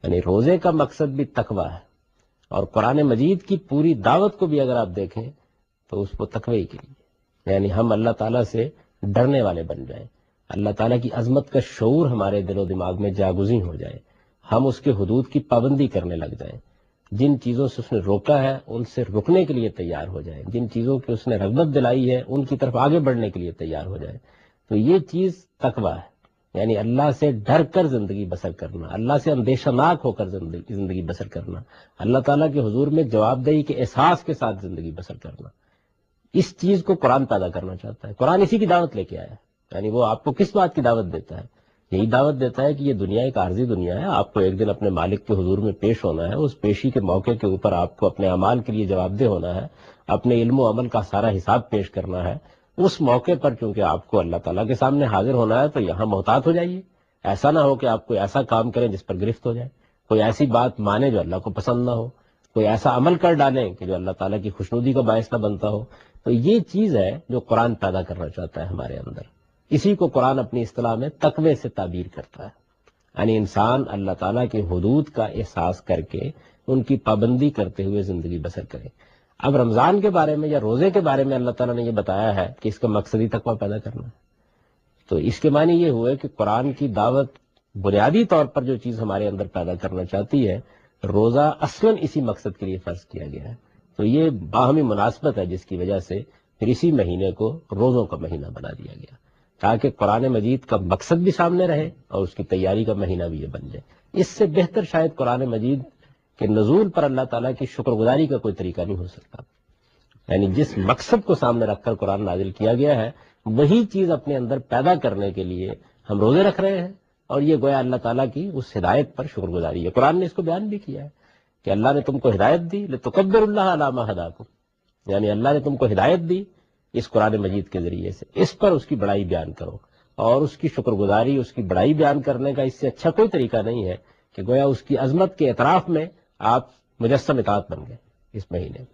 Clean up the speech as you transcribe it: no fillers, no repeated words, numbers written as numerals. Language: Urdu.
یعنی روزے کا مقصد بھی تقویٰ ہے، اور قرآن مجید کی پوری دعوت کو بھی اگر آپ دیکھیں تو اس کو تقوی کے لیے، یعنی ہم اللہ تعالیٰ سے ڈرنے والے بن جائیں، اللہ تعالیٰ کی عظمت کا شعور ہمارے دل و دماغ میں جاگزیں ہو جائے، ہم اس کے حدود کی پابندی کرنے لگ جائیں، جن چیزوں سے اس نے روکا ہے ان سے رکنے کے لیے تیار ہو جائیں، جن چیزوں کی اس نے رغبت دلائی ہے ان کی طرف آگے بڑھنے کے لیے تیار ہو جائیں۔ تو یہ چیز تقویٰ ہے، یعنی اللہ سے ڈر کر زندگی بسر کرنا، اللہ سے اندیشہ ناک ہو کر زندگی بسر کرنا، اللہ تعالیٰ کے حضور میں جواب دہی کے احساس کے ساتھ زندگی بسر کرنا، اس چیز کو قرآن پیدا کرنا چاہتا ہے۔ قرآن اسی کی دعوت لے کے آیا ہے، یعنی وہ آپ کو کس بات کی دعوت دیتا ہے؟ یہی دعوت دیتا ہے کہ یہ دنیا ایک عارضی دنیا ہے، آپ کو ایک دن اپنے مالک کے حضور میں پیش ہونا ہے، اس پیشی کے موقع کے اوپر آپ کو اپنے اعمال کے لیے جواب دہ ہونا ہے، اپنے علم و عمل کا سارا حساب پیش کرنا ہے۔ اس موقع پر چونکہ آپ کو اللہ تعالیٰ کے سامنے حاضر ہونا ہے تو یہاں محتاط ہو جائیے، ایسا نہ ہو کہ آپ کوئی ایسا کام کریں جس پر گرفت ہو جائے، کوئی ایسی بات مانیں جو اللہ کو پسند نہ ہو، کوئی ایسا عمل کر ڈالیں کہ جو اللہ تعالیٰ کی خوشنودی کا باعث نہ بنتا ہو۔ تو یہ چیز ہے جو قرآن پیدا کرنا چاہتا ہے ہمارے اندر، اسی کو قرآن اپنی اصطلاح میں تقوی سے تعبیر کرتا ہے، یعنی انسان اللہ تعالیٰ کے حدود کا احساس کر کے ان کی پابندی کرتے ہوئے زندگی بسر کرے۔ اب رمضان کے بارے میں یا روزے کے بارے میں اللہ تعالیٰ نے یہ بتایا ہے کہ اس کا مقصد ہی تقوی پیدا کرنا ہے، تو اس کے معنی یہ ہوئے کہ قرآن کی دعوت بنیادی طور پر جو چیز ہمارے اندر پیدا کرنا چاہتی ہے، روزہ اصلاً اسی مقصد کے لیے فرض کیا گیا ہے۔ تو یہ باہمی مناسبت ہے جس کی وجہ سے پھر اسی مہینے کو روزوں کا مہینہ بنا دیا گیا، تاکہ قرآن مجید کا مقصد بھی سامنے رہے اور اس کی تیاری کا مہینہ بھی یہ بن جائے۔ اس سے بہتر شاید قرآن مجید کے نزول پر اللہ تعالیٰ کی شکر گزاری کا کوئی طریقہ نہیں ہو سکتا، یعنی جس مقصد کو سامنے رکھ کر قرآن نازل کیا گیا ہے وہی چیز اپنے اندر پیدا کرنے کے لیے ہم روزے رکھ رہے ہیں، اور یہ گویا اللہ تعالیٰ کی اس ہدایت پر شکر گزاری ہے۔ قرآن نے اس کو بیان بھی کیا ہے کہ اللہ نے تم کو ہدایت دی لتکبر اللہ علی ما ہداکم، یعنی اللہ نے تم کو ہدایت دی اس قرآن مجید کے ذریعے سے، اس پر اس کی بڑائی بیان کرو، اور اس کی شکر گزاری، اس کی بڑائی بیان کرنے کا اس سے اچھا کوئی طریقہ نہیں ہے کہ گویا اس کی عظمت کے اعتراف میں آپ مجسم اطاعت بن گئے اس مہینے میں۔